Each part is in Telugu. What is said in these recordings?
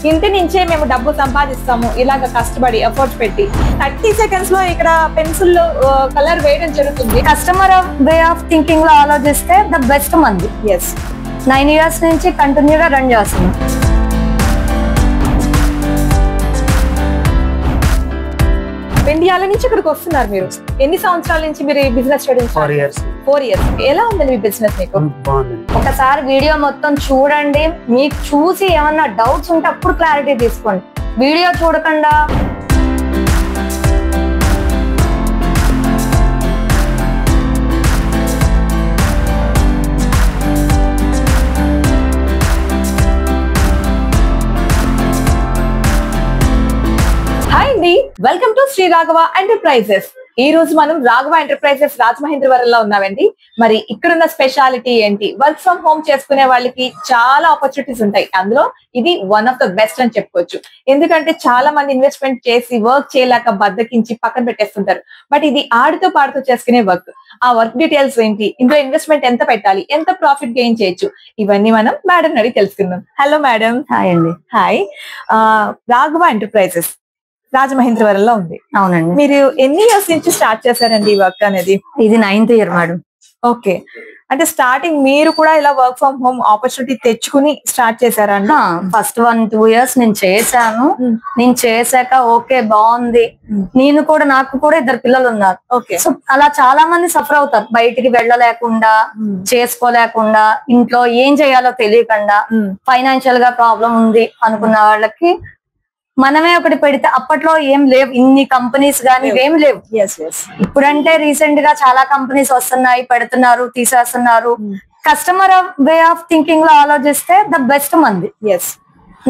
ఇంటి నుంచే మేము డబ్బు సంపాదిస్తాము ఇలాగ కష్టపడి ఎఫర్ట్స్ పెట్టి 30 seconds లో ఇక్కడ పెన్సిల్ కలర్ వేయడం జరుగుతుంది. కస్టమర్ వే ఆఫ్ థింకింగ్ లో ఆలోచిస్తే ద బెస్ట్ మంది. 9 years నుంచి కంటిన్యూగా రన్ చేస్తున్నాం. ఇండియాలో నుంచి ఇక్కడికి వస్తున్నారు మీరు. ఎన్ని సంవత్సరాల నుంచి మీరు ఈ బిజినెస్ చేయడం? 4 years. 4 years. ఎలా ఉందండి మీ బిజినెస్ మీకు? ఒకసారి వీడియో మొత్తం చూడండి, మీకు చూసి ఏమన్నా డౌట్స్ ఉంటే అప్పుడు క్లారిటీ తీసుకోండి. వీడియో చూడకుండా welcome to Shri Raghava enterprises. ఈ రోజు మనం రాఘవ ఎంటర్ప్రైజెస్ రాజమహేంద్రవరంలో ఉన్నామండి. మరి ఇక్కడున్న స్పెషాలిటీ ఏంటి? వర్క్ ఫ్రమ్ హోమ్ చేసుకునే వాళ్ళకి చాలా ఆపర్చునిటీస్ ఉంటాయి. అందులో ఇది వన్ ఆఫ్ ద బెస్ట్ అని చెప్పుకోవచ్చు. ఎందుకంటే చాలా మంది ఇన్వెస్ట్మెంట్ చేసి వర్క్ చేయలేక బద్దకించి పక్కన పెట్టేస్తుంటారు. బట్ ఇది ఆడుతూ పాడుతూ చేసుకునే వర్క్. ఆ వర్క్ డీటెయిల్స్ ఏంటి, ఇందులో ఇన్వెస్ట్మెంట్ ఎంత పెట్టాలి, ఎంత ప్రాఫిట్ గెయిన్ చేయొచ్చు, ఇవన్నీ మనం మేడం అడిగి తెలుసుకుందాం. Hello madam. హాయ్ అండి. హాయ్. రాఘవ ఎంటర్ప్రైజెస్ రాజమహేంద్రవరంలో ఉంది. అవునండి. మీరు ఎన్ని ఇయర్స్ నుంచి స్టార్ట్ చేశారండి ఈ వర్క్ అనేది? ఇది 9th year మేడం. ఓకే, అంటే స్టార్టింగ్ మీరు కూడా ఇలా వర్క్ ఫ్రమ్ హోమ్ ఆపర్చునిటీ తెచ్చుకుని స్టార్ట్ చేశారండి? ఫస్ట్ 1-2 years నేను చేశాను. నేను చేశాక ఓకే బాగుంది. నేను కూడా, నాకు కూడా 2 పిల్లలు ఉన్నారు. ఓకే. సో అలా చాలా మంది సఫర్ అవుతారు, బయటికి వెళ్ళలేకుండా, చేసుకోలేకుండా, ఇంట్లో ఏం చేయాలో తెలియకుండా, ఫైనాన్షియల్ గా ప్రాబ్లం ఉంది అనుకున్న వాళ్ళకి మనమే ఒకటి పెడితే, అప్పట్లో ఏం లేవు ఇన్ని కంపెనీస్ గానీ ఏమి లేవు. ఇప్పుడంటే రీసెంట్ గా చాలా కంపెనీస్ వస్తున్నాయి, పెడుతున్నారు, తీసేస్తున్నారు. కస్టమర్ వే ఆఫ్ థింకింగ్ లో ఆలోచిస్తే ద బెస్ట్ మంది.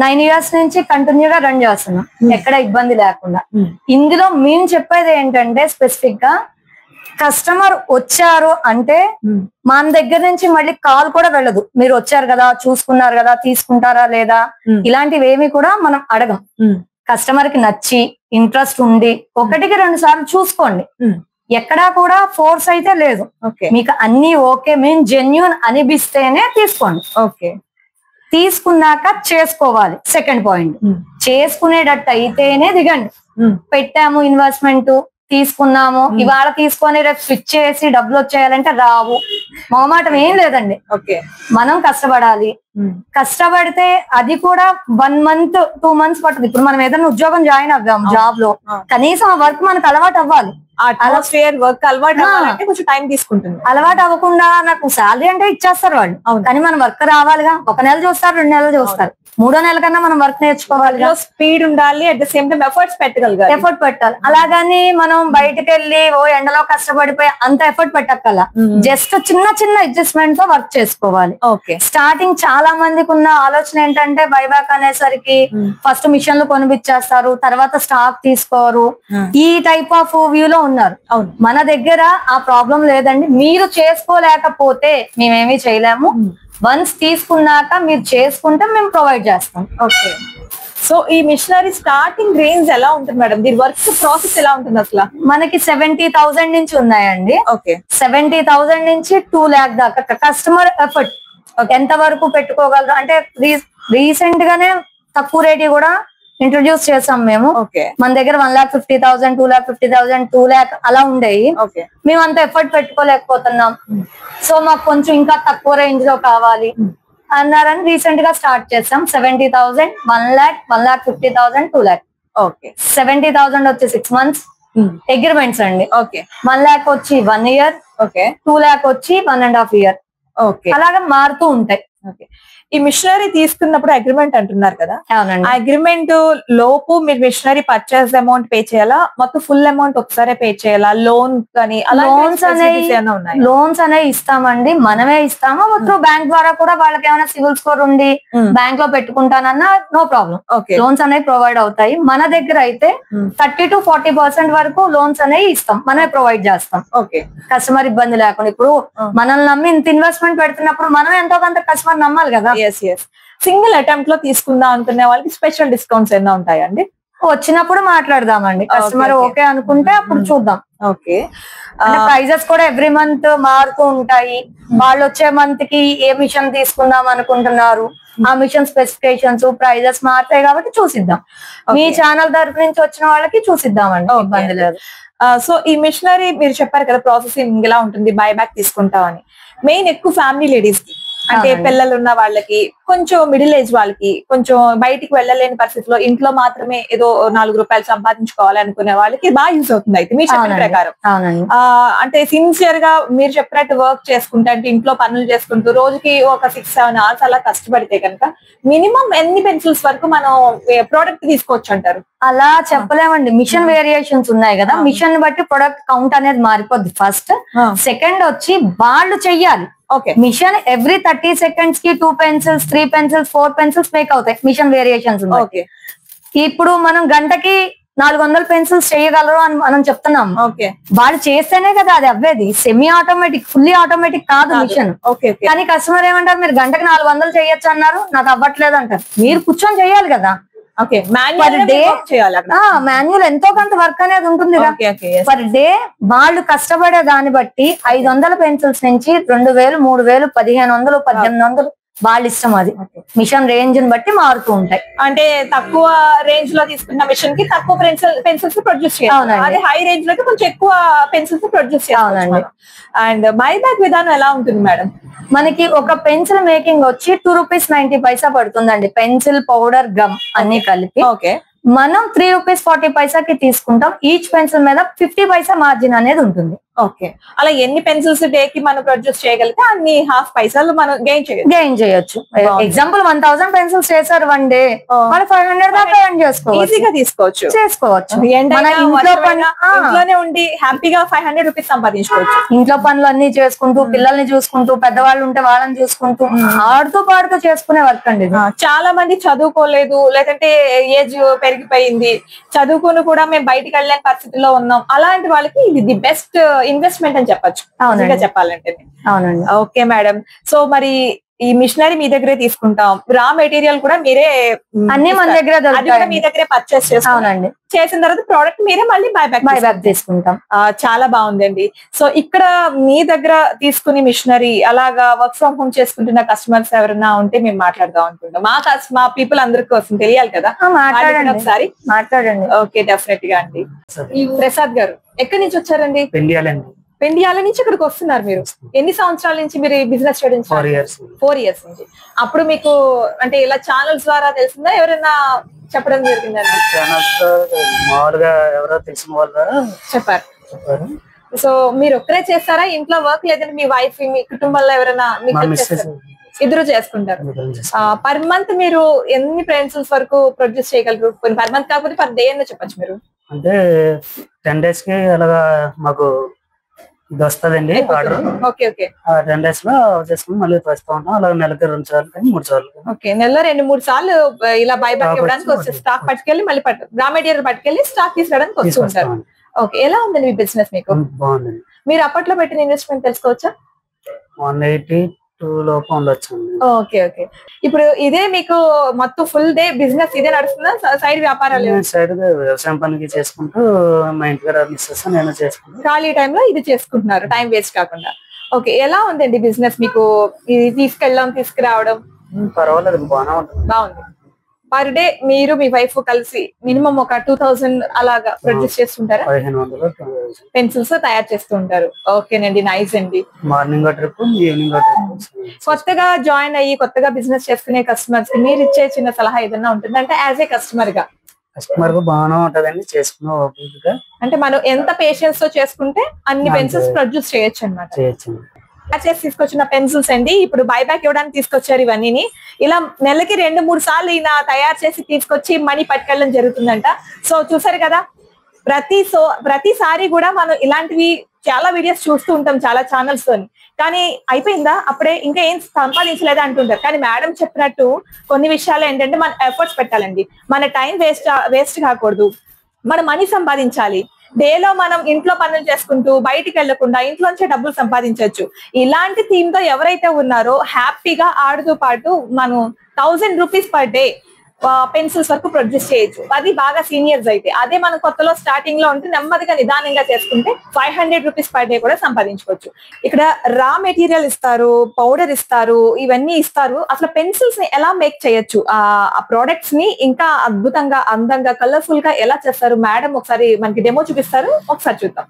9 years నుంచి కంటిన్యూగా రన్ చేస్తున్నాం, ఎక్కడ ఇబ్బంది లేకుండా. ఇందులో మేము చెప్పేది ఏంటంటే, స్పెసిఫిక్ గా కస్టమర్ వచ్చారు అంటే మన దగ్గర నుంచి మళ్ళీ కాల్ కూడా వెళ్ళదు. మీరు వచ్చారు కదా, చూసుకున్నారు కదా, తీసుకుంటారా లేదా, ఇలాంటివి ఏమి కూడా మనం అడగం. కస్టమర్ కి నచ్చి ఇంట్రెస్ట్ ఉండి 1-2 సార్లు చూసుకోండి. ఎక్కడా కూడా ఫోర్స్ అయితే లేదు. మీకు అన్ని ఓకే, మేము జెన్యూన్ అనిపిస్తేనే తీసుకోండి. ఓకే. తీసుకున్నాక చేసుకోవాలి. సెకండ్ పాయింట్, చేసుకునేటట్టు అయితేనే దిగండి. పెట్టాము ఇన్వెస్ట్మెంట్, తీసుకున్నాము, ఇవాళ తీసుకొని రేపు స్విచ్ చేసి డబ్బులు వచ్చేయాలంటే రావు. మొహమాటం ఏం లేదండి. ఓకే. మనం కష్టపడాలి. కష్టపడితే అది కూడా 1 month 2 months పడుతుంది. ఇప్పుడు మనం ఏదైనా ఉద్యోగం జాయిన్ అవ్వాం, జాబ్ లో కనీసం ఆ వర్క్ మనకు అలవాటు అవ్వాలి. వర్క్ అలవాటు అవ్వాలంటే కొంచెం టైం తీసుకుంటుంది. అలవాటు అవ్వకుండా నాకు శాలరీ అంటే ఇచ్చేస్తారు వాళ్ళు, కానీ మనం వర్క్ రావాలిగా. 1 నెల చూస్తారు, 2 నెలలు చూస్తారు, 3వ నెల కన్నా మనం వర్క్ నేర్చుకోవాలి. స్పీడ్ ఉండాలి, at the same time efforts పెట్టగలగాలి. ఎఫర్ట్ పెట్టాలి. అలాగని మనం బయటకు వెళ్ళి ఓ ఎండలో కష్టపడిపోయి అంత ఎఫర్ట్ పెట్టక్కల, జస్ట్ చిన్న చిన్న అడ్జస్ట్మెంట్ తో వర్క్ చేసుకోవాలి. ఓకే. స్టార్టింగ్ చాలా మందికి ఉన్న ఆలోచన ఏంటంటే, బైబ్యాక్ అనేసరికి ఫస్ట్ మిషన్లు కొనిపించేస్తారు, తర్వాత స్టాక్ తీసుకోరు, ఈ టైప్ ఆఫ్ వ్యూ లో ఉన్నారు. మన దగ్గర ఆ ప్రాబ్లం లేదండి. మీరు చేసుకోలేకపోతే మేమేమీ చేయలేము. వన్స్ తీసుకున్నాక మీరు చేసుకుంటే మేము ప్రొవైడ్ చేస్తాం. ఓకే. సో ఈ మిషనరీ స్టార్టింగ్ రేంజ్ ఎలా ఉంటుంది మేడం? దీని వర్క్ ప్రాసెస్ ఎలా ఉంటుంది అసలు? మనకి 70,000 నుంచి ఉన్నాయండి. ఓకే. 70,000 నుంచి 2 lakh దాకా. కస్టమర్ ఎఫర్ట్ ఎంత వరకు పెట్టుకోగలరు అంటే, రీసెంట్ గానే తక్కువ రేట్ కూడా ఇంట్రొడ్యూస్ చేసాం మేము. మన దగ్గర 1,50,000, 2,50,000, 2 lakh అలా ఉండేవి. మేము అంత ఎఫర్ట్ పెట్టుకోలేకపోతున్నాం. సో మాకు కొంచెం ఇంకా తక్కువ రేంజ్ లో కావాలి అన్నారని రీసెంట్ గా స్టార్ట్ చేసాం. 70,000, 1 lakh, 1,50,000, 2 lakh. ఓకే. 70,000 వచ్చి 6 months అగ్రిమెంట్స్ అండి. ఓకే. 1 lakh వచ్చి 1 year. ఓకే. 2 lakh వచ్చి 1.5 year. ఓకే. అలాగా మారుతూ ఉంటాయి. ఓకే. ఈ మిషనరీ తీసుకున్నప్పుడు అగ్రిమెంట్ అంటున్నారు కదా, అవునండి. అగ్రిమెంట్ లోపు మీరు మిషనరీ పర్చేస్ అమౌంట్ పే చేయాలా, మొత్తం ఫుల్ అమౌంట్ ఒకసారి పే చేయాలా? లోన్ కానీ లోన్స్ అనేవి ఇస్తామండి, మనమే ఇస్తాము. త్రూ బ్యాంక్ ద్వారా కూడా వాళ్ళకి ఏమైనా సివిల్ స్కోర్ ఉండి బ్యాంక్ లో పెట్టుకుంటానన్నా నో ప్రాబ్లం, లోన్స్ అనేవి ప్రొవైడ్ అవుతాయి. మన దగ్గర అయితే 30 to 40% వరకు లోన్స్ అనేవి ఇస్తాం, మనమే ప్రొవైడ్ చేస్తాం. ఓకే. కస్టమర్ ఇబ్బంది లేకుండా. ఇప్పుడు మనల్ని నమ్మి ఇంత ఇన్వెస్ట్మెంట్ పెడుతున్నప్పుడు మనం ఎంతో కొంత కస్టమర్ నమ్మాలి కదా. సింగిల్ అటెంప్ట్ లో తీసుకుందాం అనుకునే వాళ్ళకి స్పెషల్ డిస్కౌంట్స్ ఎన్నో ఉంటాయండి? వచ్చినప్పుడు మాట్లాడదామండి. కస్టమర్ ఓకే అనుకుంటే అప్పుడు చూద్దాం. ఓకే, ప్రైజెస్ కూడా ఎవ్రీ మంత్ మారుతూ ఉంటాయి. వాళ్ళు వచ్చే మంత్ కి ఏ మిషన్ తీసుకుందాం అనుకుంటున్నారు, ఆ మిషన్ స్పెసిఫికేషన్స్ ప్రైజెస్ మారుతాయి కాబట్టి చూసిద్దాం. మీ ఛానల్ తరఫు నుంచి వచ్చిన వాళ్ళకి చూసిద్దామండి, ఇబ్బంది లేదు. సో ఈ మిషనరీ మీరు చెప్పారు కదా ప్రాసెసింగ్ ఇలా ఉంటుంది, బైబ్యాక్ తీసుకుంటామని. మెయిన్ ఎక్కువ ఫ్యామిలీ లేడీస్ కి, అంటే పిల్లలు ఉన్న వాళ్ళకి, కొంచెం మిడిల్ ఏజ్ వాళ్ళకి, కొంచెం బయటికి వెళ్ళలేని పరిస్థితిలో ఇంట్లో మాత్రమే ఏదో 4 రూపాయలు సంపాదించుకోవాలి అనుకునే వాళ్ళకి బాగా యూజ్ అవుతుంది. అయితే మీరు చెప్పిన ప్రకారం అంటే సిన్సియర్ గా మీరు చెప్పినట్టు వర్క్ చేసుకుంటే, అంటే ఇంట్లో పనులు చేసుకుంటూ రోజుకి ఒక 6-7 hours అలా కష్టపడితే కనుక మినిమం ఎన్ని పెన్సిల్స్ వరకు మనం ప్రోడక్ట్ తీసుకోవచ్చు అంటారు? అలా చెప్పలేమండి. మిషన్ వేరియేషన్స్ ఉన్నాయి కదా, మిషన్ బట్టి ప్రొడక్ట్ కౌంట్ అనేది మారిపోద్ది. ఫస్ట్ సెకండ్ వచ్చి వాళ్ళు చెయ్యాలి. మిషన్ ఎవ్రీ 30 seconds కి 2 pencils 3 pencils 4 pencils మేక్ అవుతాయి. మిషన్ వేరియేషన్స్ ఉన్నాయి. ఇప్పుడు మనం గంటకి 400 పెన్సిల్స్ చేయగలరు అని మనం చెప్తున్నాం. వాళ్ళు చేస్తేనే కదా అది అవ్వేది. సెమీ ఆటోమేటిక్, ఫుల్లీ ఆటోమేటిక్ కాదు మిషన్. కానీ కస్టమర్ ఏమంటారు, మీరు గంటకి 400 చేయొచ్చు అన్నారు, నాకు అవ్వట్లేదు అంటారు. మీరు కూర్చొని చేయాలి కదా. మాన్యువల్ ఎంతో కొంత వర్క్ అనేది ఉంటుంది. పర్ డే వాళ్ళు కష్టపడే దాన్ని బట్టి 500 పెన్సిల్స్ నుంచి 2000 3000 1500 1800 వాళ్ళ ఇష్టం. అది మిషన్ రేంజ్ ని బట్టి మారుతూ ఉంటాయి. అంటే తక్కువ రేంజ్ లో తీసుకున్న మిషన్ కి తక్కువ పెన్సిల్స్ ప్రొడ్యూస్ చేయాలి, అదే హై రేంజ్ లో కొంచెం ఎక్కువ పెన్సిల్స్ ప్రొడ్యూస్ చేయాలి. అండ్ బైబ్యాక్ విధానం ఎలా ఉంటుంది మేడం? మనకి ఒక పెన్సిల్ మేకింగ్ వచ్చి 2 రూపీస్ 90 పైసా పడుతుందండి. పెన్సిల్, పౌడర్, గమ్ అన్ని కలిపి. మనం 3 రూపీస్ 40 పైసాకి తీసుకుంటాం. ఈచ్ పెన్సిల్ మీద 50 పైసా మార్జిన్ అనేది ఉంటుంది. అలా ఎన్ని పెన్సిల్స్ డే కి మనం ప్రొడ్యూస్ చేయగలిగితే అన్ని హాఫ్ పైసలు మనం గెయిన్ చేయొచ్చు. ఎగ్జాంపుల్ 1000 పెన్సిల్స్ చేశారు వన్ డే, మనం 500 దాకా ఎర్న్ చేసుకోవచ్చు. ఇంట్లోనే ఉండి హ్యాపీగా 500 రూపీస్ సంపాదించుకోవచ్చు. ఇంట్లో పనులు అన్ని చేసుకుంటూ, పిల్లల్ని చూసుకుంటూ, పెద్దవాళ్ళు ఉంటే వాళ్ళని చూసుకుంటూ, ఆడుతూ పాడుతూ చేసుకునే వర్క్ అండి. చాలా మంది చదువుకోలేదు, లేదంటే ఏజ్ పెరిగిపోయింది, చదువుకుని కూడా మేము బయటికి వెళ్ళలేని పరిస్థితిలో ఉన్నాం. అలాంటి వాళ్ళకి ఇది ది బెస్ట్ ఇన్వెస్ట్మెంట్ అని చెప్పచ్చు చెప్పాలంటే. అవునండి. ఓకే మేడం, సో మరి ఈ మిషనరీ మీ దగ్గరే తీసుకుంటాం, రా మెటీరియల్ కూడా మీరే అన్ని మన దగ్గర మీ దగ్గరే పర్చేస్ చేస్తాం. చేసిన తర్వాత ప్రోడక్ట్ మీరే మళ్ళీ బైబ్యాక్ తీసుకుంటాం. చాలా బాగుందండి. సో ఇక్కడ మీ దగ్గర తీసుకుని మిషనరీ అలాగా వర్క్ ఫ్రమ్ హోమ్ చేసుకుంటున్న కస్టమర్స్ ఎవరైనా ఉంటే మేము మాట్లాడదాం అనుకుంటాం. మా పీపుల్ అందరికి కోసం తెలియాలి కదా, ఒకసారి మాట్లాడండి. ఓకే, డెఫినెట్ గా అండి. ప్రసాద్ గారు ఎక్కడి నుంచి వచ్చారండి? పెండియాల నుంచి ఇక్కడికి వస్తున్నారు మీరు. ఎన్ని సంవత్సరాల నుంచి మీరు బిజినెస్ చేయడం? 4 years నుంచి. అప్పుడు మీకు అంటే ఇలా ఛానల్స్ ద్వారా తెలిసిందా, ఎవరైనా చెప్పడం జరిగిందండి? మామూలుగా ఎవరో తెలిసిన వాళ్ళు చెప్పారు. సో మీరు ఒక్కరే చేస్తారా ఇంట్లో వర్క్, లేదంటే మీ వైఫ్, మీ కుటుంబంలో ఎవరైనా ఇద్దరు చేసుకుంటారు? పర్ మంత్ మీరు ఎన్ని పెన్సిల్స్ వరకు ప్రొడ్యూస్ చేయగలరు? పర్ మంత్ కాకపోతే పర్ డే అని చెప్పచ్చు మీరు. అంటే 10 days కి అలాగా మాకు ఇది వస్తుందండి ఆర్డర్. 10 days లో చేసుకుని మళ్ళీ వస్తూ ఉంటాం. అలా నెలకి 2 సార్లు కానీ 3 సార్లు. నెలలో 2-3 సార్లు ఇలా బైబ్యాక్ ఇవ్వడానికి వస్తే స్టాక్ పట్టుకెళ్ళి మళ్ళీ రా మెటీరియల్ పట్టుకెళ్ళి స్టాక్ తీసుకురావడానికి వస్తుంటారు. ఓకే, ఎలా ఉందండి మీ బిజినెస్? మీకు బాగుందండి. మీరు అప్పట్లో పెట్టిన ఇన్వెస్ట్మెంట్ తెలుసుకోవచ్చా? 182 లోపు ఉండొచ్చు. ఓకే. ఇప్పుడు ఇదే మీకు మొత్తం ఫుల్ డే బిజినెస్ ఇదే నడుస్తుందా? సైడ్ వ్యాపారాలు? సైడ్ వ్యవసాయం పనికి చేసుకుంటూ మా ఇంటి దగ్గర మిస్సెస్ నేను చేసుకుంటాను. ఖాళీ టైంలో ఇది చేసుకుంటున్నారు, టైం వేస్ట్ కాకుండా. ఓకే, ఎలా ఉందండి బిజినెస్ మీకు? ఇది తీసుకురావడం పర్వాలేదు, బాగుంది. పర్ డే మీరు మీ వైఫ్ కలిసి మినిమం ఒక 2000 అలాగా ప్రొడ్యూస్ చేస్తుంటారా? 1500 పెన్సిల్స్ తయారు చేస్తూ ఉంటారు. ఓకేనండి, నైస్ అండి. Morning trip, evening trip. కొత్తగా జాయిన్ అయ్యి కొత్తగా బిజినెస్ చేసుకునే కస్టమర్స్ కి మీరు ఇచ్చే చిన్న సలహా ఏదైనా ఉంటుంది అంటే యాజ్ ఏ కస్టమర్ గా? బాగానే ఉంటదండి చేసుకున్న ఓపికగా. అంటే మనం ఎంత పేషెన్స్ తో చేసుకుంటే అన్ని పెన్సిల్స్ ప్రొడ్యూస్ చేయొచ్చు అన్నమాట. చేసి తీసుకొచ్చిన పెన్సిల్స్ అండి ఇప్పుడు బైబ్యాక్ ఇవ్వడానికి తీసుకొచ్చారు. ఇవన్నీ ఇలా నెలకి 2-3 సార్లు ఈయన తయారు చేసి తీసుకొచ్చి మనీ పట్టుకెళ్ళడం జరుగుతుందంట. సో చూసారు కదా, ప్రతిసారి కూడా మనం ఇలాంటివి చాలా వీడియోస్ చూస్తూ ఉంటాం చాలా ఛానల్స్ తోని. కానీ అయిపోయిందా అప్పుడే ఇంకా ఏం సంపాదించలేదా అంటుంటారు. కానీ మేడం చెప్పినట్టు కొన్ని విషయాలు ఏంటంటే మన ఎఫర్ట్స్ పెట్టాలండి, మన టైం వేస్ట్ కాకూడదు, మన మనీ సంపాదించాలి. డేలో మనం ఇంట్లో పనులు చేసుకుంటూ బయటికి వెళ్లకుండా ఇంట్లోంచే డబ్బులు సంపాదించవచ్చు. ఇలాంటి థీమ్ తో ఎవరైతే ఉన్నారో హ్యాపీగా ఆడుతూ పాటు మనం 1000 రూపీస్ పర్ డే పెన్సిల్స్ వరకు ప్రొడ్యూస్ చేయొచ్చు. అది బాగా సీనియర్స్ అయితే. అదే మన కొత్తలో స్టార్టింగ్ లో ఉంటే నెమ్మదిగా నిదానంగా చేసుకుంటే 500 రూపీస్ పర్ డే కూడా సంపాదించుకోవచ్చు. ఇక్కడ రా మెటీరియల్ ఇస్తారు, పౌడర్ ఇస్తారు, ఇవన్నీ ఇస్తారు. అసలు పెన్సిల్స్ ని ఎలా మేక్ చేయొచ్చు, ఆ ప్రొడక్ట్స్ ని ఇంకా అద్భుతంగా అందంగా కలర్ఫుల్ గా ఎలా చేస్తారు మేడం ఒకసారి మనకి డెమో చూపిస్తారు, ఒకసారి చూద్దాం.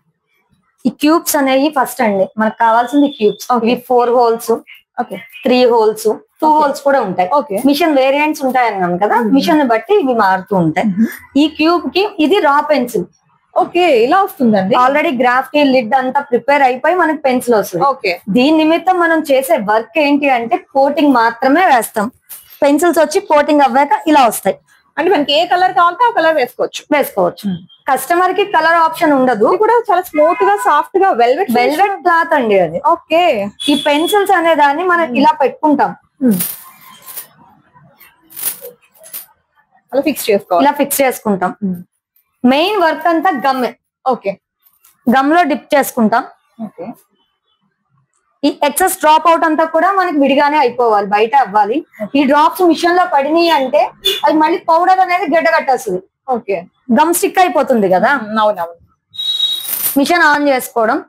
ఈ క్యూబ్స్ అనేవి ఫస్ట్ అండి మనకు కావాల్సింది క్యూబ్స్. ఇవి 4 హోల్స్, 3 హోల్స్, 2 హోల్స్ కూడా ఉంటాయి. మిషన్ వేరియంట్స్ ఉంటాయి అన్నాం కదా, మిషన్ బట్టి ఇవి మారుతూ ఉంటాయి. ఈ క్యూబ్ కి ఇది రా పెన్సిల్. ఓకే, ఇలా వస్తుందండి. ఆల్రెడీ గ్రాఫ్ కి లిడ్ అంతా ప్రిపేర్ అయిపోయి మనకి పెన్సిల్ వస్తుంది. ఓకే, దీని నిమిత్తం మనం చేసే వర్క్ ఏంటి అంటే కోటింగ్ మాత్రమే వేస్తాం. పెన్సిల్స్ వచ్చి కోటింగ్ అవ్వాక ఇలా వస్తాయి. అంటే మనకి ఏ కలర్ కావాలంటే ఆ కలర్ వేసుకోవచ్చు. కస్టమర్ కి కలర్ ఆప్షన్ ఉండదు. కూడా చాలా స్మూత్ గా సాఫ్ట్ గా వెల్వెట్ క్లాత్ అండి అది. ఓకే, ఈ పెన్సిల్స్ అనే దాన్ని మనం ఇలా పెట్టుకుంటాం, అలా ఫిక్స్ చేసుకుంటాం. మెయిన్ వర్క్ అంతా గమ్మే. ఓకే, గమ్ లో డిప్ చేసుకుంటాం. ఓకే, ఈ ఎక్సెస్ డ్రాప్ అవుట్ అంతా కూడా మనకి విడిగానే అయిపోవాలి, బయట అవ్వాలి. ఈ డ్రాప్స్ మిషన్ లో పడినాయి అంటే అది మళ్ళీ పౌడర్ అనేది గడ్డ కట్టేస్తుంది. ఓకే, గమ్ స్టిక్ అయిపోతుంది కదా. అవునవును. మిషన్ ఆన్ చేసుకోవడం,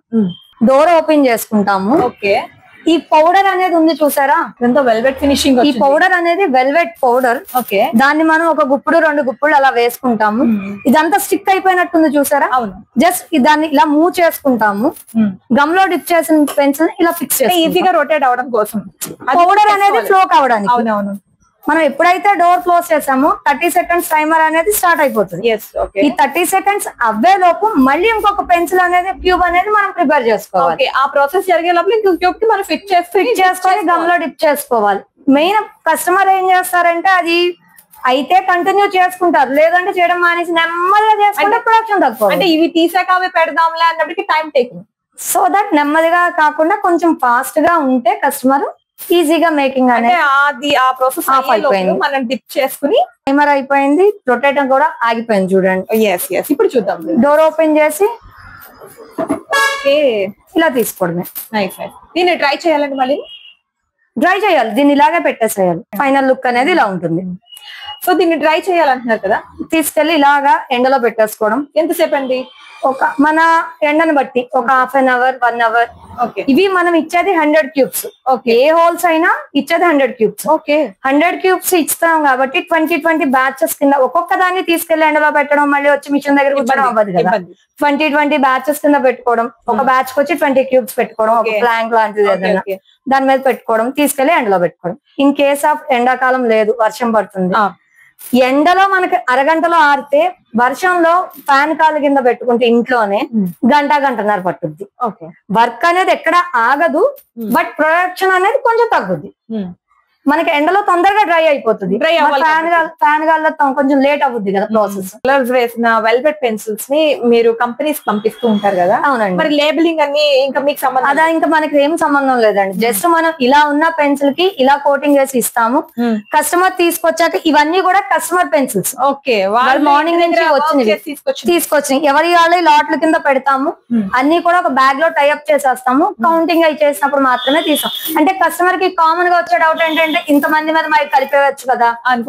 డోర్ ఓపెన్ చేసుకుంటాము. ఓకే, ఈ పౌడర్ అనేది ఉంది చూసారా, ఎంతో వెల్వెట్ ఫినిషింగ్. ఈ పౌడర్ అనేది వెల్వెట్ పౌడర్. ఓకే, దాన్ని మనం ఒక గుప్పుడు 2 గుప్పులు అలా వేసుకుంటాము. ఇదంతా స్టిక్ అయిపోయినట్టుంది చూసారా. అవును, జస్ట్ దాన్ని ఇలా మూవ్ చేసుకుంటాము. గమ్ లో డిప్ చేసిన పెన్సిల్ ఇలా ఫిక్స్ చేసి ఈజీగా రొటేట్ అవడం కోసం పౌడర్ అనేది ఫ్లో కావడానికి. అవునవును. మనం ఎప్పుడైతే డోర్ క్లోజ్ చేసామో 30 సెకండ్స్ టైమర్ అనేది స్టార్ట్ అయిపోతుంది. ఈ 30 సెకండ్స్ అవ్వే లోపు మళ్ళీ ఇంకొక పెన్సిల్ అనేది క్యూబ్ అనేది మనం ప్రిపేర్ చేసుకోవాలి. ఆ ప్రాసెస్ జరిగే లోపల ఇంకొక క్యూబ్ కి మనం ఫిట్ చేసుకొని గమ్ లో డిప్ చేసుకోవాలి. మెయిన్ కస్టమర్ ఏం చేస్తారంటే అది అయితే కంటిన్యూ చేసుకుంటారు, లేదంటే చేయడం మానేసి నెమ్మదిగా చేసుకుంటే ప్రొడక్షన్ తక్కువ. అంటే ఇవి తీసాక అవి పెడదాంలే అన్నప్పటికీ టైం టేకింగ్. సో దట్ నెమ్మదిగా కాకుండా కొంచెం ఫాస్ట్ గా ఉంటే కస్టమర్ ఈజీగా మేకింగ్ అనేది అది ఆ ప్రాసెస్ ఆఫ్ అయిపోయింది. మనం డిప్ చేసుకుని టైమర్ అయిపోయింది, రొటేటర్ కూడా ఆగిపోయింది చూడండి. ఇప్పుడు చూద్దాం. డోర్ ఓపెన్ చేసి ఇలా తీసుకోవడమే. దీన్ని ట్రై చేయాలండి, మళ్ళీ డ్రై చేయాలి, దీన్ని ఇలాగే పెట్టేసేయాలి. ఫైనల్ లుక్ అనేది ఇలా ఉంటుంది. సో దీన్ని డ్రై చేయాలంటున్నారు కదా, తీసుకెళ్లి ఇలాగా ఎండలో పెట్టేసుకోవడం. ఎంతసేపు అండి? మన ఎండను బట్టి ఒక హాఫ్ అన్ అవర్, 1 అవర్. ఇవి మనం ఇచ్చేది 100 క్యూబ్స్. ఏ హోల్స్ అయినా ఇచ్చేది 100 క్యూబ్స్. 100 క్యూబ్స్ ఇస్తాం కాబట్టి 20 బ్యాచెస్ కింద ఒక్కొక్క దాన్ని తీసుకెళ్లి ఎండలో పెట్టడం, మళ్ళీ వచ్చి మిషన్ దగ్గర కూర్చోడం అవ్వదు కదా. 20 బ్యాచెస్ కింద పెట్టుకోవడం, ఒక బ్యాచ్ కి వచ్చి 20 క్యూబ్స్ పెట్టుకోవడం, ఒక ప్లాంక్ లాంటిది ఏదైనా దాని మీద పెట్టుకోవడం, తీసుకెళ్లి ఎండలో పెట్టుకోవడం. ఇన్ కేస్ ఆఫ్ ఎండాకాలం లేదు, వర్షం పడుతుంది, ఎండలో మనకి అరగంటలో ఆరితే వర్షంలో ఫ్యాన్ కాలు కింద పెట్టుకుంటే ఇంట్లోనే గంటన్నర పట్టుద్ది. వర్క్ అనేది ఎక్కడ ఆగదు, బట్ ప్రొడక్షన్ అనేది కొంచెం తగ్గుద్ది. మనకి ఎండలో తొందరగా డ్రై అయిపోతుంది, ఫ్యాన్ గాల్లో కొంచెం లేట్ అవుద్ది కదా ప్రాసెస్. కలర్స్ వేసిన వెల్వెట్ పెన్సిల్స్ ని మీరు కంపెనీస్ పంపిస్తూ ఉంటారు కదా. అవునండి. మరి లేబులింగ్ అన్ని ఇంకా మీకు సంబంధం? అదా, ఇంకా మనకి ఏం సంబంధం లేదండి. జస్ట్ మనం ఇలా ఉన్న పెన్సిల్ కి ఇలా కోటింగ్ వేసి ఇస్తాము. కస్టమర్ తీసుకొచ్చాక ఇవన్నీ కూడా కస్టమర్ పెన్సిల్స్. ఓకే, వాళ్ళు మార్నింగ్ నుంచి తీసుకొచ్చి ఎవరి వాళ్ళ లాట్ల కింద పెడతాము. అన్ని కూడా ఒక బ్యాగ్ లో టైఅప్ చేసేస్తాము. కౌంటింగ్ అయి చేసినప్పుడు మాత్రమే తీసాం. అంటే కస్టమర్ కి కామన్ గా వచ్చే డౌట్ ఏంటంటే ఇంతమంది మీద మాకు కలిపేయచ్చు కదా,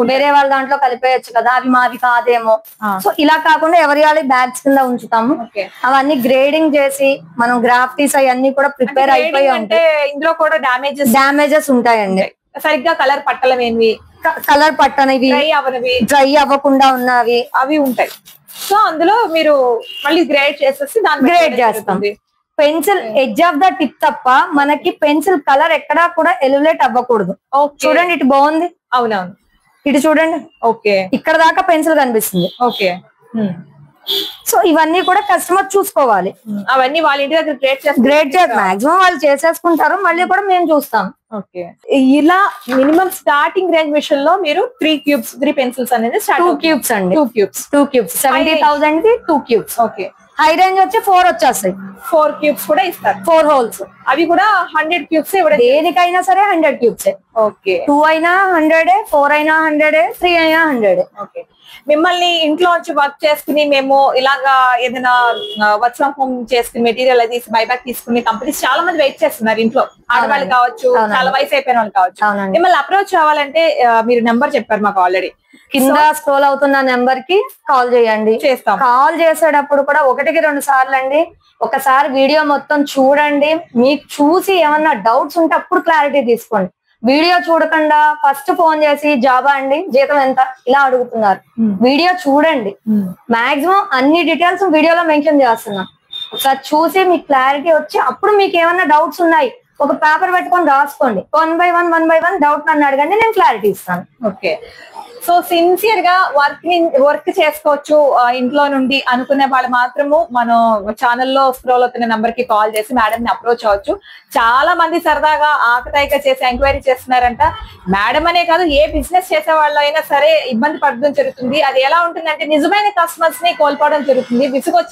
వేరే వాళ్ళ దాంట్లో కలిపేయచ్చు కదా, అవి మావి కాదేమో. సో ఇలా కాకుండా ఎవరి వాళ్ళ బ్యాగ్స్ కింద ఉంచుతాము. అవన్నీ గ్రేడింగ్ చేసి మనం గ్రాఫ్టీస్ అవన్నీ కూడా ప్రిపేర్ అయిపోయి ఉంటాయి. ఇందులో కూడా డ్యామేజెస్ ఉంటాయండి. సరిగ్గా కలర్ పట్టలవేవి, కలర్ పట్టనివి, డ్రై అవ్వకుండా ఉన్నవి అవి ఉంటాయి. సో అందులో మీరు మళ్ళీ గ్రేడ్ చేసేసి గ్రేడ్ చేస్తాం. Pencil edge of the tip తప్ప మనకి పెన్సిల్ కలర్ ఎక్కడా కూడా ఎలివేట్ అవ్వకూడదు. చూడండి, ఇటు బాగుంది. అవునవును, ఇటు చూడండి. ఓకే, ఇక్కడ దాకా పెన్సిల్ కనిపిస్తుంది. ఓకే. సో ఇవన్నీ కూడా కస్టమర్ చూసుకోవాలి. అవన్నీ వాళ్ళ ఇంటి దగ్గర గ్రేడ్ చేసి మాక్సిమం వాళ్ళు చేసేసుకుంటారు, మళ్ళీ కూడా మేము చూస్తాం. ఓకే, ఇలా మినిమం స్టార్టింగ్ రేంజ్ మిషన్ లో మీరు 3 పెన్సిల్స్ అనేది 2 క్యూబ్స్ అండి. 2 క్యూబ్స్ 70,000 కి 2 క్యూబ్స్. ఓకే, హై రేంజ్ వచ్చి 4 వచ్చేస్తాయి. 4 క్యూబ్స్ కూడా ఇస్తారు. 4 హోల్స్, అవి కూడా 100 క్యూబ్స్. దేనికైనా సరే 100 క్యూబ్స్. ఓకే, 2 అయినా 100, 4 అయినా 100, 3 అయినా 100. ఓకే, మిమ్మల్ని ఇంట్లో వచ్చి వర్క్ చేసుకుని మేము ఇలాగా ఏదైనా వర్క్ ఫ్రమ్ హోమ్ చేసుకుని మెటీరియల్ అది బైబ్యాక్ తీసుకుని కంపెనీస్ చాలా మంది వెయిట్ చేస్తున్నారు. ఇంట్లో ఆడవాళ్ళు కావచ్చు, చాలా వయసు అయిపోయిన వాళ్ళు కావచ్చు. మిమ్మల్ని అప్రోచ్ అవ్వాలంటే మీరు నెంబర్ చెప్పారు మాకు ఆల్రెడీ. కింద స్క్రోల్ అవుతున్న నెంబర్ కి కాల్ చేయండి. కాల్ చేసేటప్పుడు కూడా 1-2 సార్లు అండి. ఒకసారి వీడియో మొత్తం చూడండి. మీకు చూసి ఏమన్నా డౌట్స్ ఉంటే అప్పుడు క్లారిటీ తీసుకోండి. వీడియో చూడకుండా ఫస్ట్ ఫోన్ చేసి జాబా అండి, జీతం ఎంత, ఇలా అడుగుతున్నారు. వీడియో చూడండి. మాక్సిమం అన్ని డీటెయిల్స్ వీడియోలో మెన్షన్ చేస్తున్నాం. ఒకసారి చూసి మీకు క్లారిటీ వచ్చి అప్పుడు మీకు ఏమన్నా డౌట్స్ ఉన్నాయి ఒక పేపర్ పెట్టుకొని రాసుకోండి. 1 by 1 డౌట్ నన్ను అడగండి, నేను క్లారిటీ ఇస్తాను. ఓకే. సో సిన్సియర్ గా వర్క్ చేసుకోవచ్చు ఇంట్లో నుండి అనుకునే వాళ్ళు మాత్రము మనం ఛానల్లో స్క్రోల్ అవుతున్న నెంబర్ కి కాల్ చేసి మేడం ని అప్రోచ్ అవ్వచ్చు. చాలా మంది సరదాగా ఆకతాయిగా చేసి ఎంక్వైరీ చేస్తున్నారంట. మేడం అనే కాదు, ఏ బిజినెస్ చేసే వాళ్ళు అయినా సరే ఇబ్బంది పడడం జరుగుతుంది. అది ఎలా ఉంటుందంటే నిజమైన కస్టమర్స్ ని కోల్పోవడం జరుగుతుంది.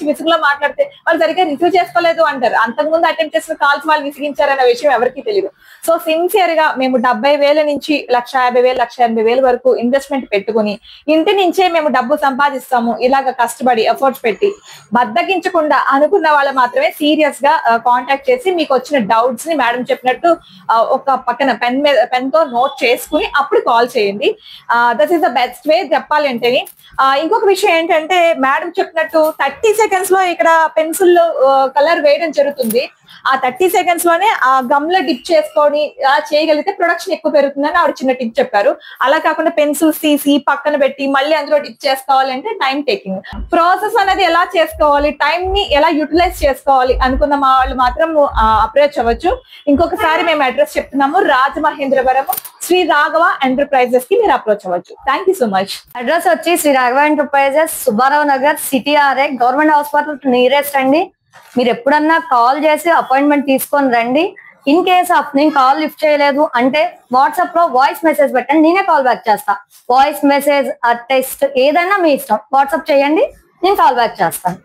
విసుగులో మాట్లాడితే వాళ్ళు సరిగ్గా రిసీవ్ చేసుకోలేదు అంటారు. అంతకుముందు అటెంప్ట్ చేసిన కాల్స్ వాళ్ళు విసిగించారనే విషయం ఎవరికి తెలియదు. సో సిన్సియర్ గా మేము 70,000 నుంచి 1,50,000, 1,80,000 వరకు ఇన్వెస్ట్మెంట్ పెట్టుకుని ఇంటి నుంచే మేము డబ్బు సంపాదిస్తాము, ఇలాగ కష్టపడి ఎఫర్ట్స్ పెట్టి బద్దగించకుండా అనుకున్న వాళ్ళు మాత్రమే సీరియస్ గా కాంటాక్ట్ చేసి మీకు వచ్చిన డౌట్స్ ని మేడం చెప్పినట్టు ఒక పక్కన పెన్ తో నోట్ చేసుకుని అప్పుడు కాల్ చేయండి. That is the best way చెప్పాలంటే. ఇంకొక విషయం ఏంటంటే మేడం చెప్పినట్టు 30 seconds లో ఇక్కడ పెన్సిల్ కలర్ వేయడం జరుగుతుంది. ఆ 30 seconds లోనే ఆ గమ్ లో డిప్ చేసుకొని చేయగలిగితే ప్రొడక్షన్ ఎక్కువ పెరుగుతుందని ఆవిడ చిన్న టిప్ చెప్పారు. అలా కాకుండా పెన్సిల్స్ తీసి పక్కన పెట్టి మళ్ళీ అందులో డిప్ చేసుకోవాలంటే టైం టేకింగ్ ప్రాసెస్ అనేది. ఎలా చేసుకోవాలి, టైం ని ఎలా యూటిలైజ్ చేసుకోవాలి అనుకున్న మా వాళ్ళు మాత్రం అప్రోచ్ అవ్వచ్చు. ఇంకొకసారి మేము అడ్రస్ చెప్తున్నాము, రాజమహేంద్రవరం శ్రీ రాఘవ ఎంటర్ప్రైజెస్ కి మీరు అప్రోచ్ అవ్వచ్చు. Thank you so much. Address వచ్చి Shri Raghava enterprises, Subbarao Nagar, CTRA, government hospital nearest అండి. మీరు ఎప్పుడన్నా కాల్ చేసి అపాయింట్మెంట్ తీసుకొని రండి. ఇన్ కేస్ ఆఫ్ నేను కాల్ లిఫ్ట్ చేయలేదు అంటే వాట్సాప్ లో వాయిస్ మెసేజ్ పెట్టండి, నేనే కాల్ బ్యాక్ చేస్తా. వాయిస్ మెసేజ్, టెక్స్ట్ ఏదైనా మీ ఇష్టం, వాట్సాప్ చేయండి, నేను కాల్ బ్యాక్ చేస్తాను.